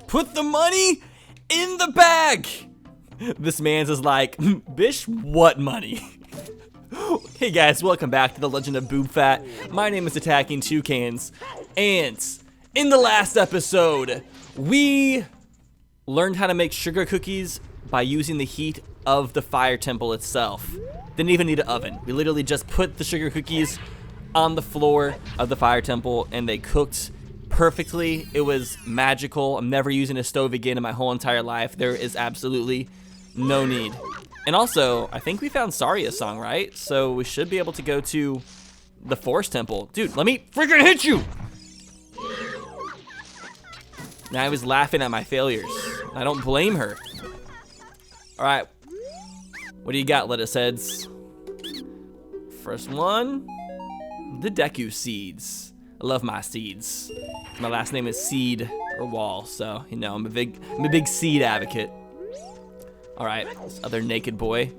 Put the money in the bag. This man's is like, bish, what money? Hey guys, welcome back to the Legend of Boob Fat. My name is Attacking Toucans, and in the last episode, we learned how to make sugar cookies by using the heat of the fire temple itself. Didn't even need an oven. We literally just put the sugar cookies on the floor of the fire temple and they cooked perfectly. It was magical. I'm never using a stove again in my whole entire life. There is absolutely no need. And also, I think we found Saria's song, right? So we should be able to go to the forest temple. Dude, let me freaking hit you! Now I was laughing at my failures. I don't blame her. All right, what do you got, lettuce heads? First one, the Deku seeds. I love my seeds. My last name is Seed or Wall, so you know I'm a big seed advocate. All right, this other naked boy.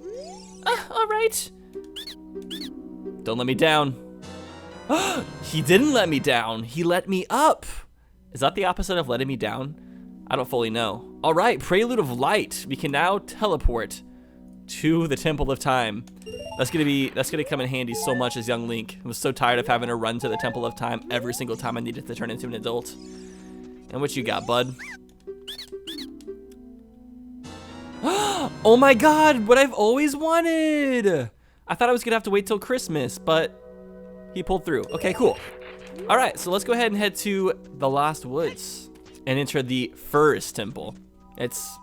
All right. Don't let me down. He didn't let me down. He let me up. Is that the opposite of letting me down? I don't fully know. All right, Prelude of Light. We can now teleport to the Temple of Time. That's gonna come in handy so much as young Link. I was so tired of having to run to the Temple of Time every single time I needed to turn into an adult. And what you got, bud? Oh my God, what I've always wanted. I thought I was gonna have to wait till Christmas, but he pulled through. Okay, cool. All right, so let's go ahead and head to the Lost Woods and enter the first temple. It's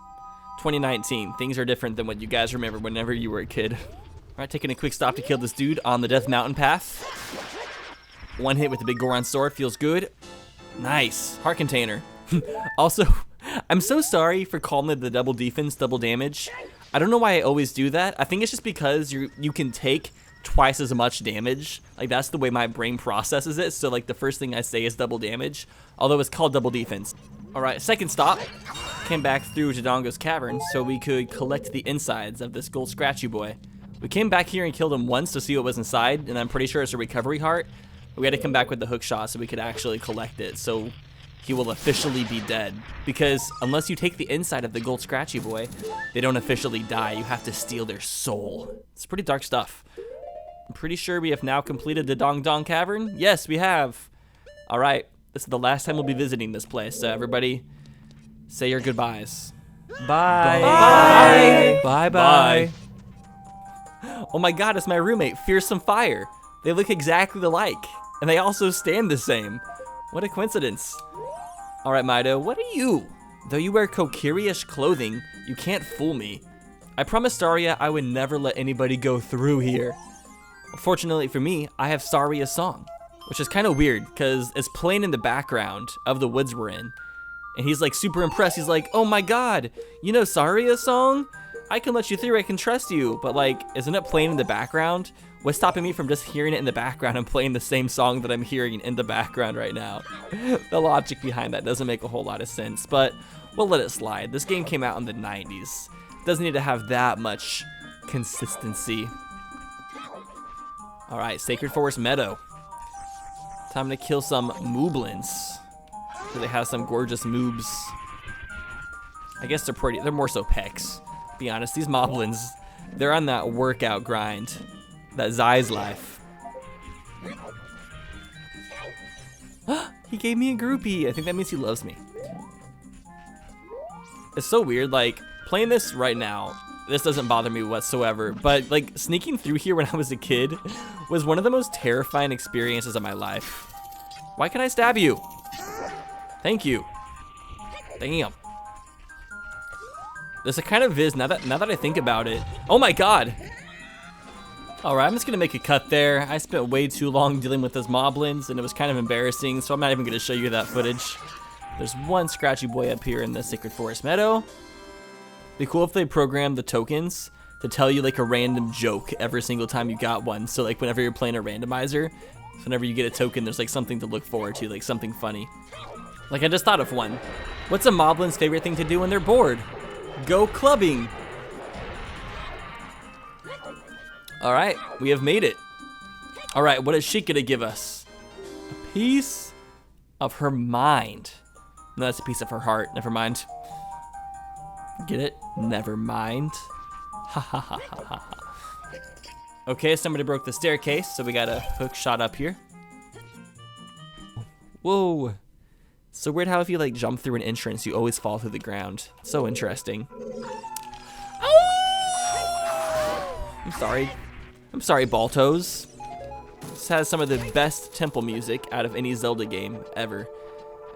2019. Things are different than what you guys remember whenever you were a kid. All right, taking a quick stop to kill this dude on the Death Mountain path. One hit with the big Goron sword feels good. Nice, heart container. Also, I'm so sorry for calling it the double defense, double damage. I don't know why I always do that. I think it's just because you can take twice as much damage. Like that's the way my brain processes it. So like the first thing I say is double damage, although it's called double defense. All right, second stop. Came back through Dodongo's cavern so we could collect the insides of this gold scratchy boy. We came back here and killed him once to see what was inside, and I'm pretty sure it's a recovery heart. But we had to come back with the hook shot so we could actually collect it. So he will officially be dead, because unless you take the inside of the gold scratchy boy, they don't officially die. You have to steal their soul. It's pretty dark stuff. I'm pretty sure we have now completed the Dong Dong Cavern. Yes, we have. All right, this is the last time we'll be visiting this place. So everybody, say your goodbyes. Bye. Bye. Bye. Bye. Bye. Oh my God, it's my roommate, Fearsome Fire. They look exactly alike, and they also stand the same. What a coincidence. All right, Mido, what are you? Though you wear Kokiri-ish clothing, you can't fool me. I promised Saria I would never let anybody go through here. Fortunately for me, I have Saria's song, which is kind of weird because it's playing in the background of the woods we're in. And he's like super impressed. He's like, oh my God, you know Saria's song? I can let you through, I can trust you. But like, isn't it playing in the background? What's stopping me from just hearing it in the background and playing the same song that I'm hearing in the background right now? The logic behind that doesn't make a whole lot of sense, but we'll let it slide. This game came out in the 90s. Doesn't need to have that much consistency. All right, Sacred Forest Meadow. Time to kill some mooblins. So they have some gorgeous moobs. I guess they're pretty, they're more so pecs. Be honest, these moblins, they're on that workout grind. That Zai's life. He gave me a groupie. I think that means he loves me. It's so weird, like, playing this right now, this doesn't bother me whatsoever, but like sneaking through here when I was a kid was one of the most terrifying experiences of my life. Why can I stab you? Thank you. Damn. There's a kind of viz now that I think about it. Oh my God. All right, I'm just gonna make a cut there. I spent way too long dealing with those moblins and it was kind of embarrassing, so I'm not even gonna show you that footage. There's one scratchy boy up here in the Sacred Forest Meadow. Be cool if they programmed the tokens to tell you like a random joke every single time you got one. So like whenever you're playing a randomizer, so whenever you get a token, there's like something to look forward to, like something funny. Like I just thought of one. What's a moblin's favorite thing to do when they're bored? Go clubbing. All right, we have made it. All right, what is she gonna give us? A piece of her mind. No, that's a piece of her heart. Never mind. Get it? Never mind. Ha ha ha ha ha. Okay, somebody broke the staircase, so we got a hook shot up here. Whoa. So weird how if you like jump through an entrance, you always fall through the ground. So interesting. I'm sorry. I'm sorry, Baltos. This has some of the best temple music out of any Zelda game ever.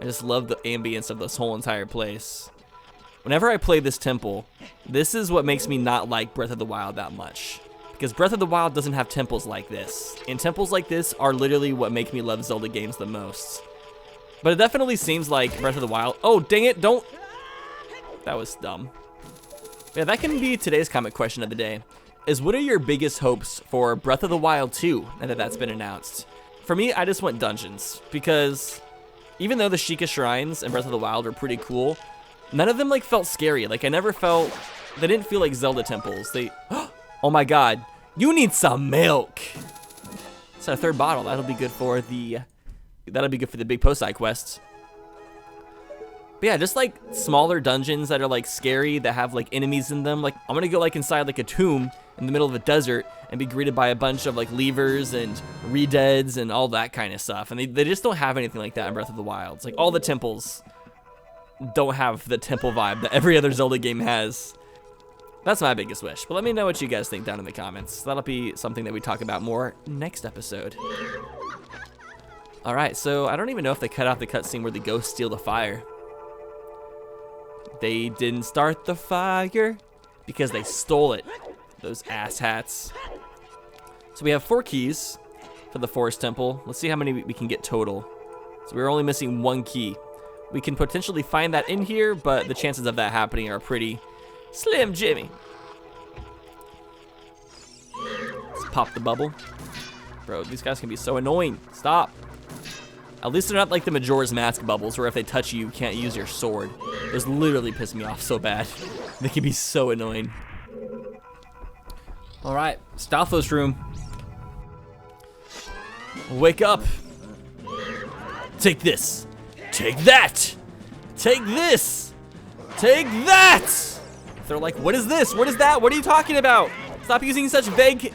I just love the ambience of this whole entire place. Whenever I play this temple, this is what makes me not like Breath of the Wild that much. Because Breath of the Wild doesn't have temples like this. And temples like this are literally what make me love Zelda games the most. But it definitely seems like Breath of the Wild. Oh, dang it, don't. That was dumb. Yeah, that can be today's comment question of the day. Is what are your biggest hopes for Breath of the Wild 2 now that that's been announced? For me, I just want dungeons. Because even though the Sheikah Shrines in Breath of the Wild are pretty cool, none of them like felt scary. Like I never felt, they didn't feel like Zelda temples. They, oh my God, you need some milk. It's our third bottle. That'll be good for the big post-side quests. But yeah, just like smaller dungeons that are like scary, that have like enemies in them. Like I'm gonna go like inside like a tomb in the middle of a desert and be greeted by a bunch of like levers and redeads and all that kind of stuff. And they just don't have anything like that in Breath of the Wild. It's like all the temples don't have the temple vibe that every other Zelda game has. That's my biggest wish. But let me know what you guys think down in the comments. That'll be something that we talk about more next episode. All right, so I don't even know if they cut out the cutscene where the ghosts steal the fire. They didn't start the fire because they stole it. Those asshats. So we have 4 keys for the Forest Temple. Let's see how many we can get total. So we're only missing 1 key. We can potentially find that in here, but the chances of that happening are pretty slim jimmy. Let's pop the bubble. Bro, these guys can be so annoying. Stop. At least they're not like the Majora's Mask bubbles where if they touch you, you can't use your sword. Those literally piss me off so bad. They can be so annoying. All right, Stalfos room. Wake up. Take this. Take that. Take this. Take that. They're like, what is this? What is that? What are you talking about? Stop using such vague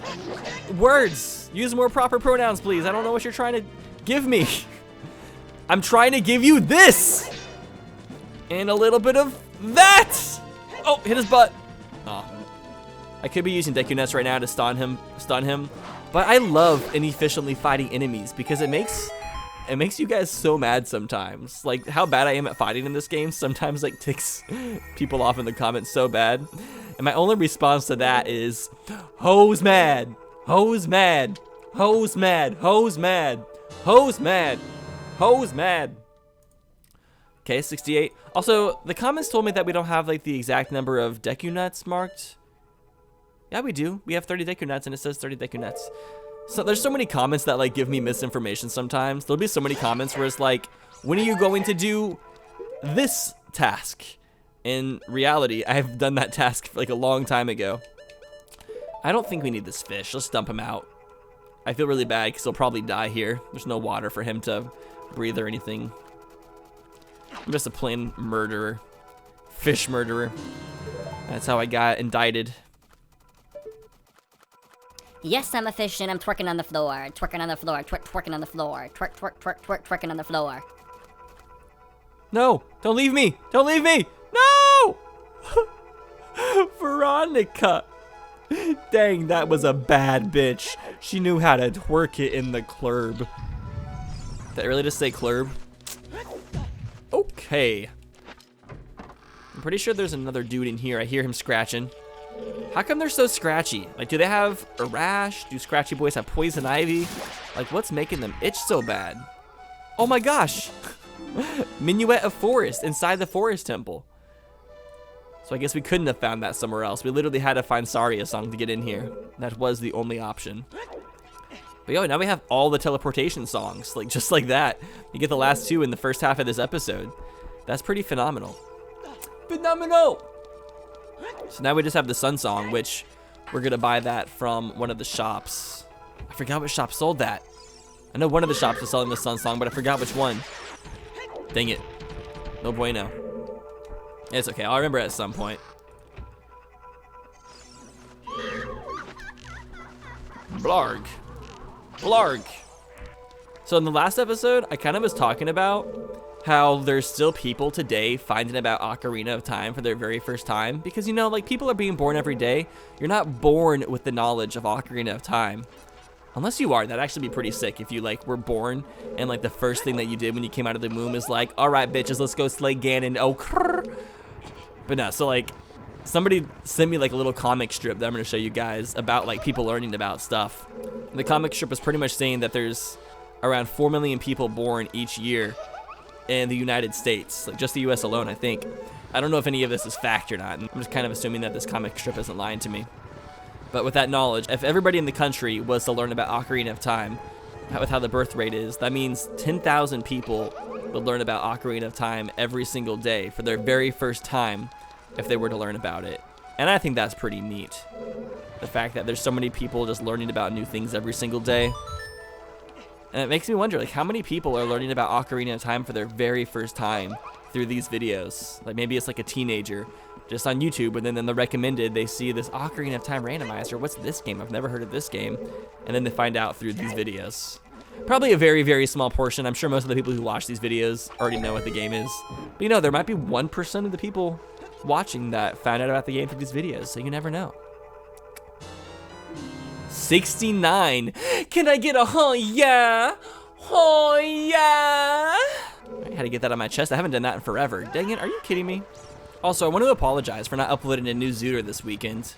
words. Use more proper pronouns, please. I don't know what you're trying to give me. I'm trying to give you this. And a little bit of that. Oh, hit his butt. Oh. I could be using Deku Nuts right now to stun him. But I love inefficiently fighting enemies because it makes you guys so mad sometimes. Like how bad I am at fighting in this game sometimes like ticks people off in the comments so bad. And my only response to that is, hoes mad, hoes mad, hoes mad, hoes mad, hoes mad, hoes mad. Okay, 68. Also, the comments told me that we don't have like the exact number of Deku Nuts marked. Yeah, we do. We have 30 Deku Nuts and it says 30 Deku Nuts. So there's so many comments that like give me misinformation sometimes. There'll be so many comments where it's like, when are you going to do this task? In reality, I've done that task like a long time ago. I don't think we need this fish. Let's dump him out. I feel really bad because he'll probably die here. There's no water for him to breathe or anything. I'm just a plain murderer. Fish murderer. That's how I got indicted. Yes, I'm a fish and I'm twerking on the floor. Twerking on the floor. Twerking on the floor. Twerking on the floor. No! Don't leave me! Don't leave me! No! Veronica! Dang, that was a bad bitch. She knew how to twerk it in the club. Did I really just say club? Okay. I'm pretty sure there's another dude in here. I hear him scratching. How come they're so scratchy? Like, do they have a rash? Do scratchy boys have poison ivy? Like, what's making them itch so bad? Oh my gosh! Minuet of Forest inside the Forest Temple. So I guess we couldn't have found that somewhere else. We literally had to find Saria song to get in here. That was the only option. But yo, now we have all the teleportation songs, like just like that. You get the last 2 in the first half of this episode. That's pretty phenomenal. Phenomenal! So now we just have the Sun Song, which we're gonna buy that from one of the shops. I forgot what shop sold that. I know one of the shops was selling the Sun Song, but I forgot which one. Dang it. No bueno. It's okay. I'll remember it at some point. Blarg. Blarg. So in the last episode, I kind of was talking about how there's still people today finding about Ocarina of Time for their very first time. Because, you know, like, people are being born every day. You're not born with the knowledge of Ocarina of Time. Unless you are. That'd actually be pretty sick if you, like, were born and, like, the first thing that you did when you came out of the womb is like, all right, bitches, let's go slay Ganon. Oh, crrr. But no, so, like, somebody sent me, like, a little comic strip that I'm going to show you guys about, like, people learning about stuff. And the comic strip was pretty much saying that there's around 4 million people born each year in the United States, like just the US alone, I think. I don't know if any of this is fact or not. I'm just kind of assuming that this comic strip isn't lying to me. But with that knowledge, if everybody in the country was to learn about Ocarina of Time, with how the birth rate is, that means 10,000 people would learn about Ocarina of Time every single day for their very first time if they were to learn about it. And I think that's pretty neat. The fact that there's so many people just learning about new things every single day. And it makes me wonder, like, how many people are learning about Ocarina of Time for their very first time through these videos? Like, maybe it's like a teenager just on YouTube, and then in the recommended, they see this Ocarina of Time Randomizer. What's this game? I've never heard of this game. And then they find out through these videos. Probably a very, very small portion. I'm sure most of the people who watch these videos already know what the game is. But, you know, there might be 1% of the people watching that found out about the game through these videos, so you never know. 69. Can I get a huh yeah? Oh yeah. I had to get that on my chest. I haven't done that in forever. Dang it, are you kidding me? Also, I want to apologize for not uploading a new Zooter this weekend.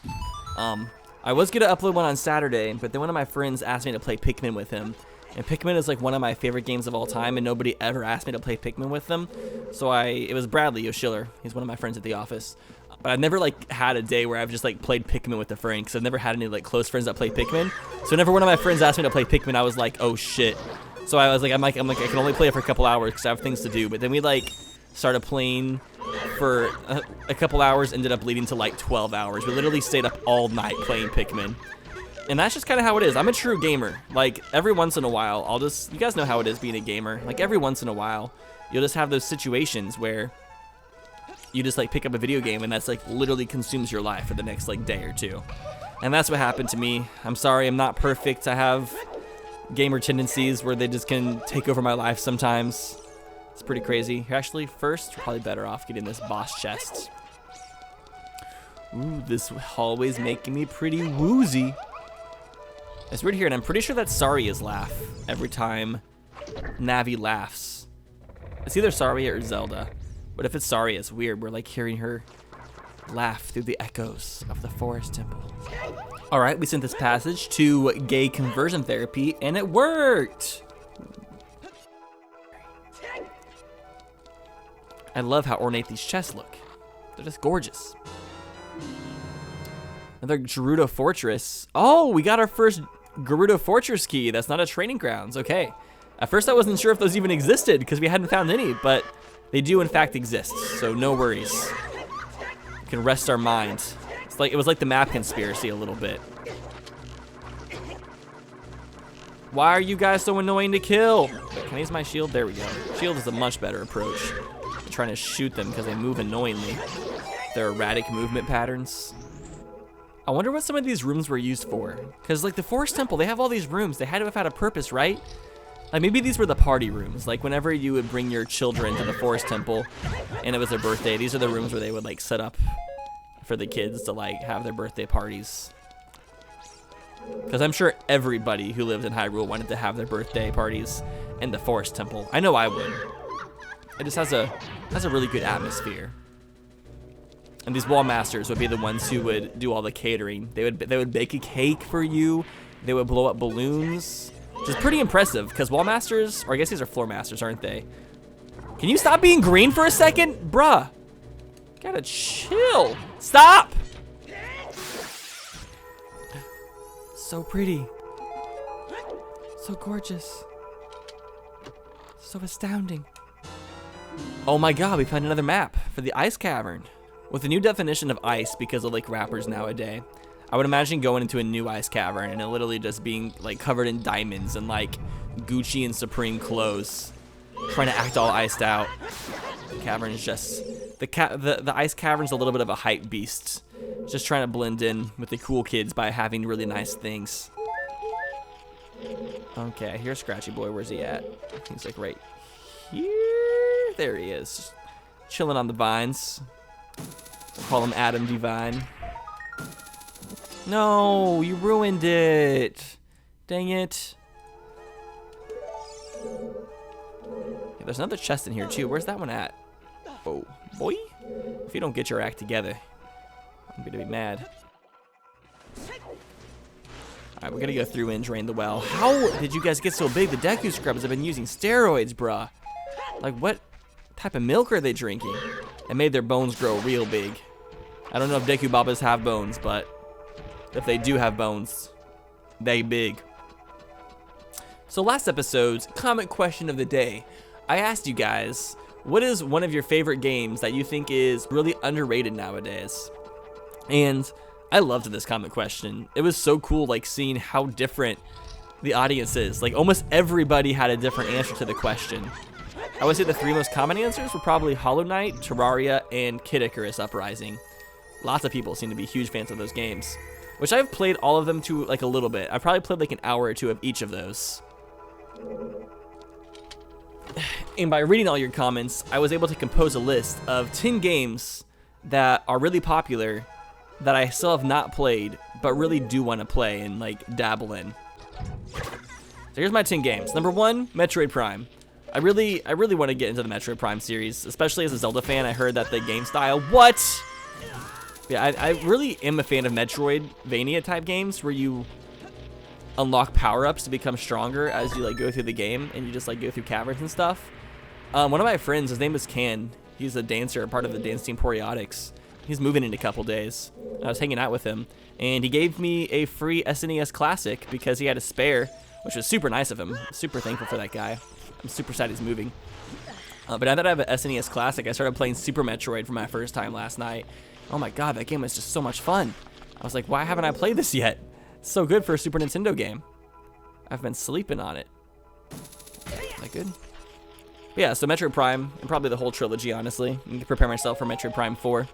I was gonna upload one on Saturday, but then one of my friends asked me to play Pikmin with him. And Pikmin is like one of my favorite games of all time, and nobody ever asked me to play Pikmin with them. So it was Bradley O'Schiller. He's one of my friends at the office. But I've never like had a day where I've just like played Pikmin with a friend, because I've never had any like close friends that play Pikmin. So whenever one of my friends asked me to play Pikmin, I was like, oh shit. So I was like, I'm like I can only play it for a couple hours because I have things to do. But then we like started playing for a couple hours, ended up leading to like 12 hours. We literally stayed up all night playing Pikmin. And that's just kind of how it is. I'm a true gamer. Like, every once in a while, you guys know how it is being a gamer. Like, every once in a while, you'll just have those situations where you just, like, pick up a video game and that's, like, literally consumes your life for the next, like, day or two. And that's what happened to me. I'm sorry, I'm not perfect. I have gamer tendencies where they just can take over my life sometimes. It's pretty crazy. Actually, first, we're probably better off getting this boss chest. Ooh, this hallway's making me pretty woozy. It's weird here, and I'm pretty sure that's Saria's laugh every time Navi laughs. It's either Saria or Zelda. But if it's Saria, it's weird. We're like hearing her laugh through the echoes of the forest temple. All right, we sent this passage to gay conversion therapy, and it worked. I love how ornate these chests look. They're just gorgeous. Another Gerudo Fortress. Oh, we got our first Gerudo Fortress key. That's not a training grounds. Okay. At first I wasn't sure if those even existed because we hadn't found any, but they do in fact exist, so no worries. We can rest our mind. It was like the map conspiracy a little bit. Why are you guys so annoying to kill? Wait, can I use my shield? There we go. Shield is a much better approach. I'm trying to shoot them because they move annoyingly. Their erratic movement patterns. I wonder what some of these rooms were used for. Because, like, the Forest Temple, they have all these rooms. They had to have had a purpose, right? Like, maybe these were the party rooms. Like, whenever you would bring your children to the Forest Temple and it was their birthday, these are the rooms where they would, like, set up for the kids to, like, have their birthday parties. Because I'm sure everybody who lived in Hyrule wanted to have their birthday parties in the Forest Temple. I know I would. It just has a really good atmosphere. And these wall masters would be the ones who would do all the catering. They would bake a cake for you. They would blow up balloons, which is pretty impressive because wall masters, or I guess these are floor masters, aren't they? Can you stop being green for a second? Bruh, gotta chill. Stop. So pretty. So gorgeous. So astounding. Oh my god, we found another map for the ice cavern. With the new definition of ice because of like rappers nowadays, I would imagine going into a new ice cavern and it literally just being like covered in diamonds and like Gucci and Supreme clothes, trying to act all iced out. Cavern is just the ice cavern's a little bit of a hype beast. Just trying to blend in with the cool kids by having really nice things. Okay, here's Scratchy Boy. Where's he at? He's like right here. There he is. Just chilling on the vines. Call him Adam Divine. No, you ruined it. Dang it. Yeah, there's another chest in here too. Where's that one at? Oh, boy. If you don't get your act together, I'm gonna be mad. Alright, we're gonna go through and drain the well. How did you guys get so big? The Deku Scrubs have been using steroids, bruh. Like, what type of milk are they drinking? It made their bones grow real big. I don't know if Deku Babas have bones, but if they do have bones, they big. So last episode's comment question of the day, I asked you guys, what is one of your favorite games that you think is really underrated nowadays? And I loved this comment question. It was so cool, like, seeing how different the audience is. Like, almost everybody had a different answer to the question. I would say the 3 most common answers were probably Hollow Knight, Terraria, and Kid Icarus Uprising. Lots of people seem to be huge fans of those games, which I've played all of them to, like, a little bit. I probably played like an hour or two of each of those. And by reading all your comments, I was able to compose a list of 10 games that are really popular that I still have not played, but really do want to play and, like, dabble in. So here's my 10 games. Number 1, Metroid Prime. I really want to get into the Metroid Prime series, especially as a Zelda fan. I heard that the game style, what? Yeah, I really am a fan of Metroidvania type games where you unlock power-ups to become stronger as you, like, go through the game and you just, like, go through caverns and stuff. One of my friends, his name is Can. He's a dancer, part of the dance team Poriotics. He's moving in a couple days. I was hanging out with him, and he gave me a free SNES Classic because he had a spare, which was super nice of him. I'm super thankful for that guy. I'm super sad he's moving. But now that I have an SNES Classic, I started playing Super Metroid for my first time last night. Oh my god, that game was just so much fun. I was like, why haven't I played this yet? It's so good for a Super Nintendo game. I've been sleeping on it. Is that good? But yeah, so Metroid Prime, and probably the whole trilogy, honestly. I need to prepare myself for Metroid Prime 4.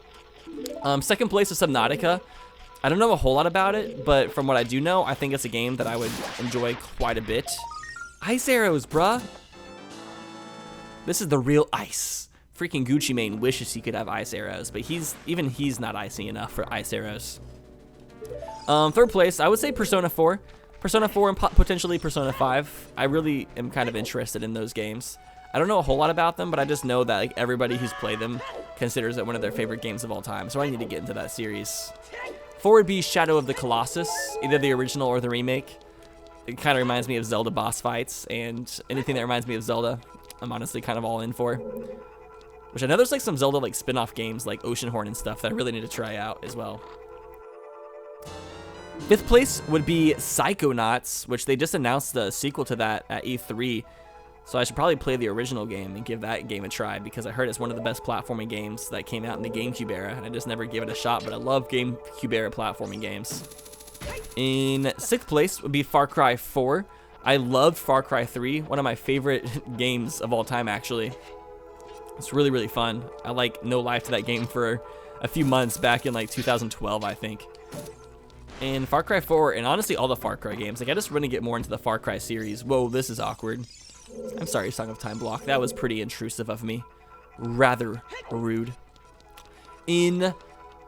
Second place is Subnautica. I don't know a whole lot about it, but from what I do know, I think it's a game that I would enjoy quite a bit. Ice arrows, bruh. This is the real ice. Freaking Gucci Mane wishes he could have ice arrows, but even he's not icy enough for ice arrows. Third place, I would say Persona 4. Persona 4 and potentially Persona 5. I really am kind of interested in those games. I don't know a whole lot about them, but I just know that, like, everybody who's played them considers it one of their favorite games of all time, so I need to get into that series. 4 would be Shadow of the Colossus, either the original or the remake. It kind of reminds me of Zelda boss fights, and anything that reminds me of Zelda, I'm honestly kind of all in for. Which I know there's, like, some Zelda, like, spin-off games like Oceanhorn and stuff that I really need to try out as well. 5th place would be Psychonauts, which they just announced the sequel to that at E3. So I should probably play the original game and give that game a try because I heard it's one of the best platforming games that came out in the GameCube era. And I just never gave it a shot, but I love GameCube era platforming games. In 6th place would be Far Cry 4. I loved Far Cry 3, one of my favorite games of all time, actually. It's really, really fun. I, like, no life to that game for a few months back in, like, 2012, I think. And Far Cry 4, and honestly all the Far Cry games, like, I just want to get more into the Far Cry series. Whoa, this is awkward. I'm sorry, Song of Time block. That was pretty intrusive of me. Rather rude. In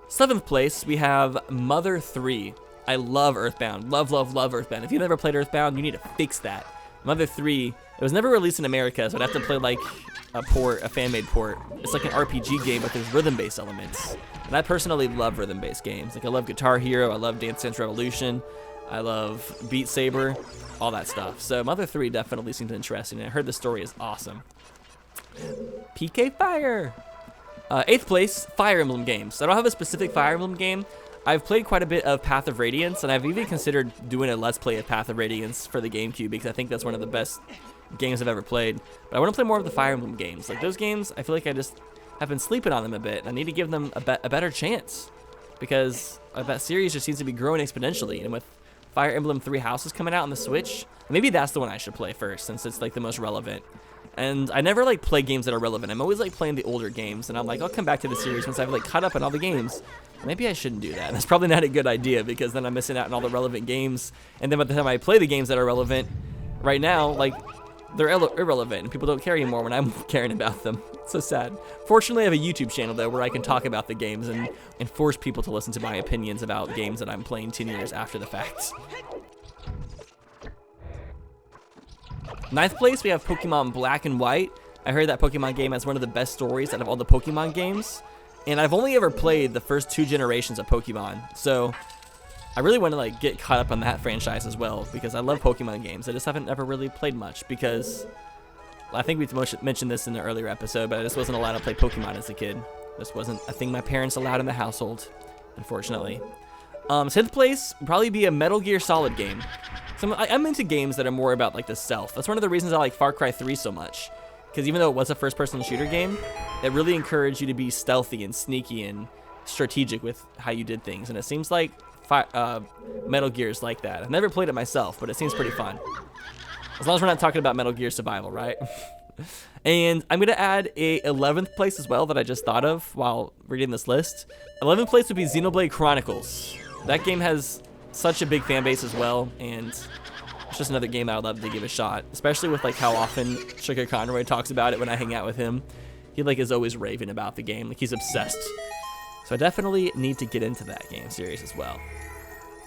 7th place, we have Mother 3. I love Earthbound. Love, love, love Earthbound. If you've never played Earthbound, you need to fix that. Mother 3, it was never released in America, so I'd have to play, like, a fan-made port. It's like an RPG game, but there's rhythm-based elements. And I personally love rhythm-based games. Like, I love Guitar Hero, I love Dance Dance Revolution, I love Beat Saber, all that stuff. So Mother 3 definitely seems interesting, and I heard the story is awesome. PK Fire! 8th place, Fire Emblem games. I don't have a specific Fire Emblem game. I've played quite a bit of Path of Radiance, and I've even considered doing a Let's Play of Path of Radiance for the GameCube because I think that's one of the best games I've ever played. But I want to play more of the Fire Emblem games. Like, those games, I feel like I just have been sleeping on them a bit. I need to give them a better chance because that series just seems to be growing exponentially. And with Fire Emblem Three Houses coming out on the Switch. Maybe that's the one I should play first, since it's like the most relevant. And I never like play games that are relevant. I'm always like playing the older games, and I'm like, I'll come back to the series once I've like caught up on all the games. Maybe I shouldn't do that. That's probably not a good idea, because then I'm missing out on all the relevant games. And then by the time I play the games that are relevant, right now, like, they're irrelevant, and people don't care anymore when I'm caring about them. It's so sad. Fortunately, I have a YouTube channel, though, where I can talk about the games and force people to listen to my opinions about games that I'm playing 10 years after the fact. 9th place, we have Pokemon Black and White. I heard that Pokemon game has one of the best stories out of all the Pokemon games. And I've only ever played the first 2 generations of Pokemon. So I really want to like get caught up on that franchise as well, because I love Pokemon games. I just haven't ever really played much, because I think we mentioned this in the earlier episode, but I just wasn't allowed to play Pokemon as a kid. This wasn't a thing my parents allowed in the household, unfortunately. 10th place would probably be a Metal Gear Solid game. So I'm into games that are more about like the stealth. That's one of the reasons I like Far Cry 3 so much, because even though it was a first-person shooter game, it really encouraged you to be stealthy and sneaky and strategic with how you did things. And it seems like Metal Gear is like that. I've never played it myself, but it seems pretty fun. As long as we're not talking about Metal Gear Survival, right? And I'm going to add a 11th place as well that I just thought of while reading this list. 11th place would be Xenoblade Chronicles. That game has such a big fan base as well, and it's just another game I'd love to give a shot, especially with like how often Sugar Conroy talks about it when I hang out with him. He like is always raving about the game, like he's obsessed. So I definitely need to get into that game series as well.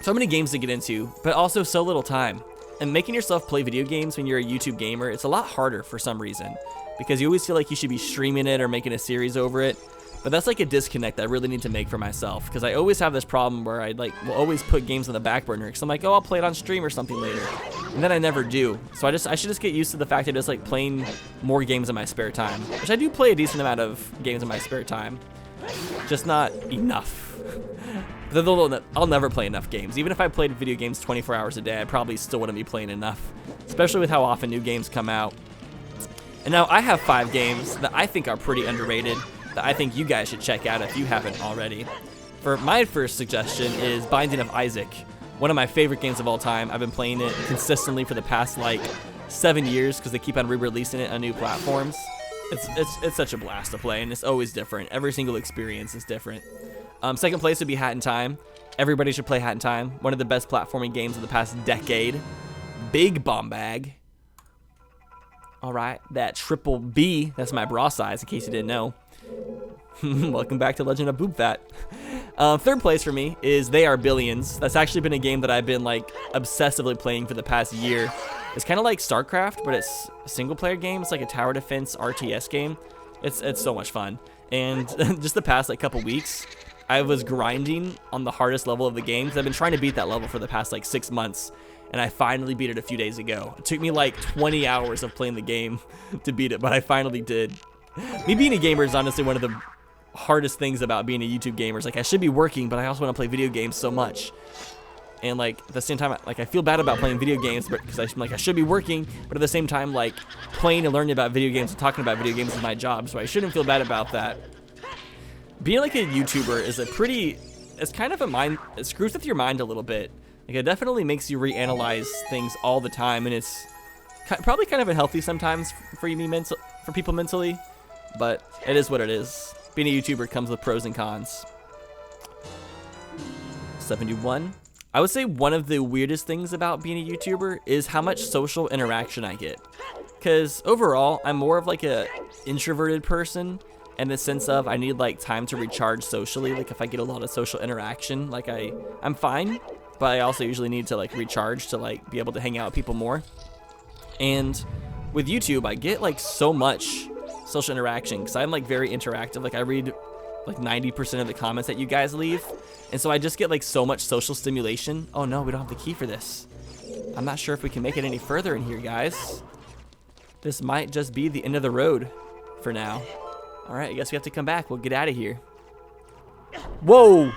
So many games to get into, but also so little time. And making yourself play video games when you're a YouTube gamer, it's a lot harder for some reason, because you always feel like you should be streaming it or making a series over it. But that's like a disconnect I really need to make for myself, because I always have this problem where I like will always put games on the back burner, because I'm like, oh, I'll play it on stream or something later, and then I never do. So I should just get used to the fact that I just like playing more games in my spare time, which I do play a decent amount of games in my spare time, just not enough. I'll never play enough games. Even if I played video games 24 hours a day, I probably still wouldn't be playing enough, especially with how often new games come out. And now I have 5 games that I think are pretty underrated, that I think you guys should check out if you haven't already. For my first suggestion is Binding of Isaac, one of my favorite games of all time. I've been playing it consistently for the past like 7 years, because they keep on re-releasing it on new platforms. It's such a blast to play, and it's always different. Every single experience is different. Second place would be Hat in Time. Everybody should play Hat in Time. One of the best platforming games of the past decade. Big bomb bag. All right, that triple B, that's my bra size in case you didn't know. Welcome back to Legend of Boob Fat. Third place for me is They Are Billions. That's actually been a game that I've been like obsessively playing for the past year. It's kind of like StarCraft, but it's a single player game. It's like a tower defense RTS game. It's so much fun. And just the past like couple weeks, I was grinding on the hardest level of the game, because I've been trying to beat that level for the past like 6 months, and I finally beat it a few days ago. It took me like 20 hours of playing the game to beat it, but I finally did. Me being a gamer is honestly one of the hardest things about being a YouTube gamer. It's like I should be working, but I also want to play video games so much. And like at the same time, like I feel bad about playing video games, because I'm like I should be working, but at the same time, like playing and learning about video games and talking about video games is my job, so I shouldn't feel bad about that. Being like a YouTuber is it's kind of it screws with your mind a little bit. Like it definitely makes you reanalyze things all the time, and it's probably kind of unhealthy sometimes for people mentally, but it is what it is. Being a YouTuber comes with pros and cons. 71. I would say one of the weirdest things about being a YouTuber is how much social interaction I get. Because overall, I'm more of like a introverted person, in the sense of I need like time to recharge socially. Like if I get a lot of social interaction, like I'm fine, but I also usually need to like recharge to like be able to hang out with people more. And with YouTube, I get like so much social interaction, because I'm like very interactive. Like I read like 90% of the comments that you guys leave, and so I just get like so much social stimulation. Oh no, we don't have the key for this. I'm not sure if we can make it any further in here, guys. This might just be the end of the road for now. All right, I guess we have to come back. We'll get out of here. Whoa!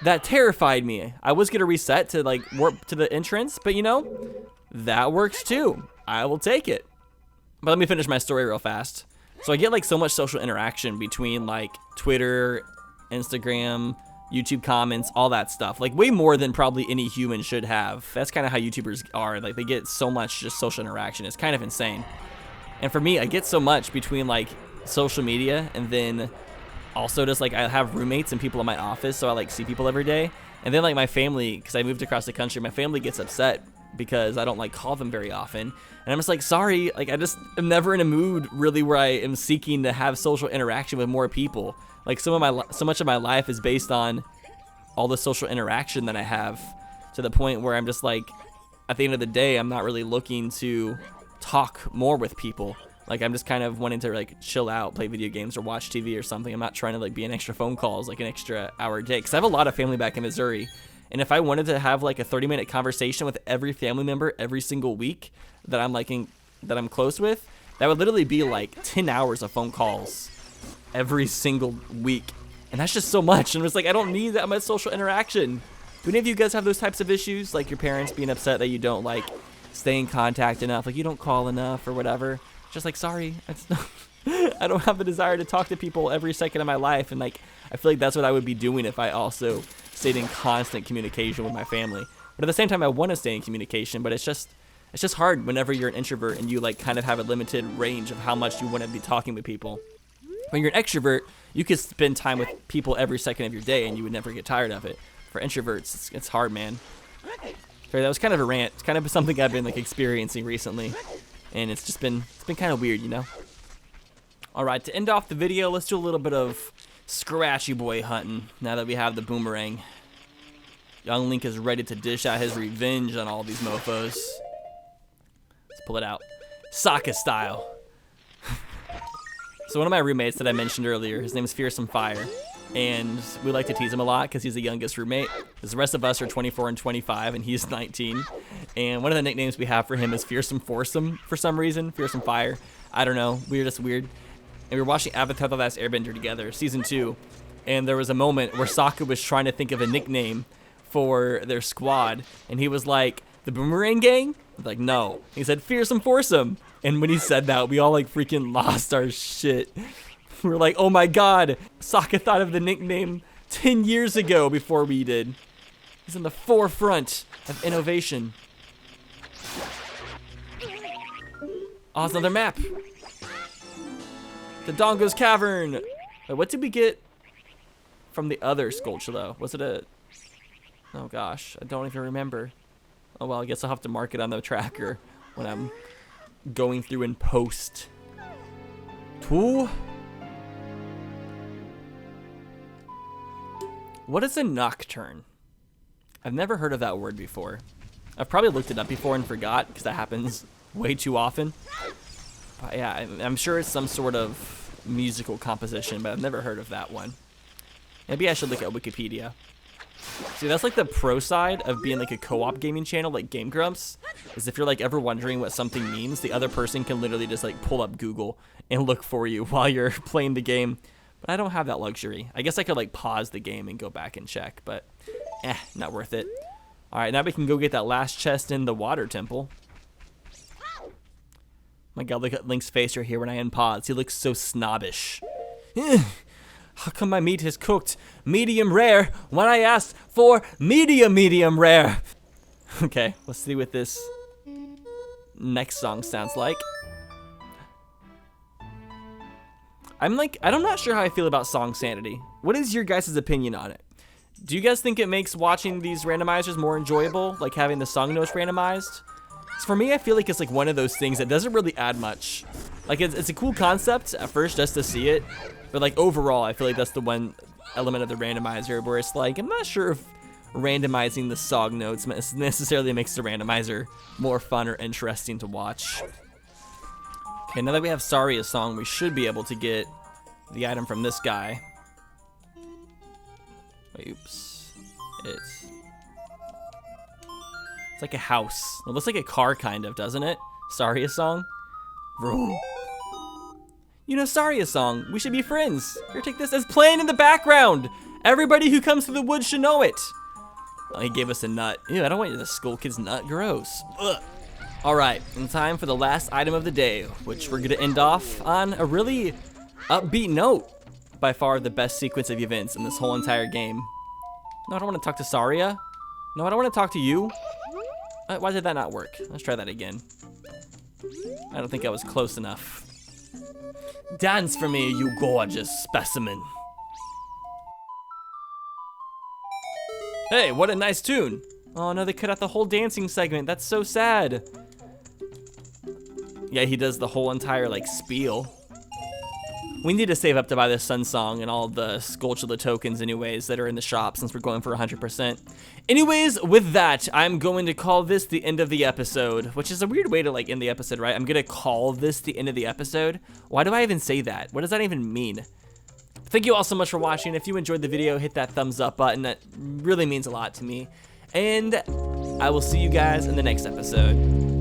That terrified me. I was gonna reset to like warp to the entrance, but you know, that works too. I will take it. But let me finish my story real fast. So I get like so much social interaction between like Twitter, Instagram, YouTube comments, all that stuff. Like way more than probably any human should have. That's kind of how YouTubers are. Like they get so much just social interaction. It's kind of insane. And for me, I get so much between like social media and then also just like I have roommates and people in my office, so I like see people every day. And then like my family, because I moved across the country, my family gets upset because I don't like call them very often. And I'm just like, sorry, like I just am never in a mood really where I am seeking to have social interaction with more people. Like so much of my life is based on all the social interaction that I have, to the point where I'm just like, at the end of the day, I'm not really looking to talk more with people. Like I'm just kind of wanting to like chill out, play video games or watch TV or something. I'm not trying to like be an extra phone calls, like an extra hour a day. Cause I have a lot of family back in Missouri. And if I wanted to have like a 30-minute conversation with every family member every single week that I'm that I'm close with, that would literally be like 10 hours of phone calls every single week. And that's just so much. And it's like, I don't need that much social interaction. Do any of you guys have those types of issues? Like your parents being upset that you don't like stay in contact enough, like you don't call enough or whatever. Just like, sorry, I don't have the desire to talk to people every second of my life. And like, I feel like that's what I would be doing if I also stayed in constant communication with my family. But at the same time, I want to stay in communication, but it's just hard whenever you're an introvert and you like kind of have a limited range of how much you want to be talking with people. When you're an extrovert, you could spend time with people every second of your day and you would never get tired of it. For introverts, it's hard, man. Sorry, that was kind of a rant. It's kind of something I've been like experiencing recently, and it's been kind of weird, you know. All right, to end off the video, let's do a little bit of Scratchy Boy hunting now that we have the boomerang. Young Link is ready to dish out his revenge on all these mofos. Let's pull it out. Sokka style. So one of my roommates that I mentioned earlier, his name is Fearsome Fire. And we like to tease him a lot because he's the youngest roommate. Because the rest of us are 24 and 25, and he's 19. And one of the nicknames we have for him is Fearsome Foursome for some reason. Fearsome Fire. I don't know. We're just weird. And we were watching Avatar: The Last Airbender together, season 2. And there was a moment where Sokka was trying to think of a nickname for their squad. And he was like, the Boomerang Gang? I was like, no. He said, Fearsome Foursome. And when he said that, we all like freaking lost our shit. We were like, oh my god, Sokka thought of the nickname 10 years ago before we did. He's in the forefront of innovation. Oh, it's another map. The Dongo's Cavern. Wait, what did we get from the other sculpture though? Was it a... Oh gosh, I don't even remember. Oh well, I guess I'll have to mark it on the tracker when I'm going through in post. Two. What is a nocturne? I've never heard of that word before. I've probably looked it up before and forgot because that happens way too often. But yeah, I'm sure it's some sort of musical composition, but I've never heard of that one. Maybe I should look at Wikipedia. See, that's like the pro side of being like a co-op gaming channel like Game Grumps, is if you're like ever wondering what something means, the other person can literally just like pull up Google and look for you while you're playing the game. But I don't have that luxury. I guess I could like pause the game and go back and check, but not worth it. All right, now we can go get that last chest in the water temple. My god, look at Link's face right here when I unpause. He looks so snobbish. How come my meat is cooked medium rare when I asked for medium rare? Okay, let's see what this next song sounds like. I'm not sure how I feel about Skullsanity. What is your guys' opinion on it? Do you guys think it makes watching these randomizers more enjoyable, like having the song notes randomized? 'Cause for me, I feel like it's like one of those things that doesn't really add much. Like it's a cool concept at first just to see it, but like overall, I feel like that's the one element of the randomizer where it's like, I'm not sure if randomizing the song notes necessarily makes the randomizer more fun or interesting to watch. Okay, now that we have Sorry a Song, we should be able to get the item from this guy. Wait, oops. It's like a house. It looks like a car, kind of, doesn't it? Sorry a Song. Vroom. You know, Sorry a Song. We should be friends. Here, take this. It's playing in the background. Everybody who comes to the woods should know it. Oh, he gave us a nut. Ew, I don't want the Skull Kid's nut. Gross. Ugh. All right, and time for the last item of the day, which we're gonna end off on a really upbeat note. By far the best sequence of events in this whole entire game. No, I don't want to talk to Saria. No, I don't want to talk to you. Why did that not work? Let's try that again. I don't think I was close enough. Dance for me, you gorgeous specimen. Hey, what a nice tune. Oh no, they cut out the whole dancing segment. That's so sad. Yeah, he does the whole entire like spiel. We need to save up to buy the Sun Song and all the Skullsanity tokens anyways that are in the shop since we're going for 100%. Anyways, with that, I'm going to call this the end of the episode, which is a weird way to like end the episode, right? I'm gonna call this the end of the episode. Why do I even say that? What does that even mean? Thank you all so much for watching. If you enjoyed the video, hit that thumbs up button. That really means a lot to me. And I will see you guys in the next episode.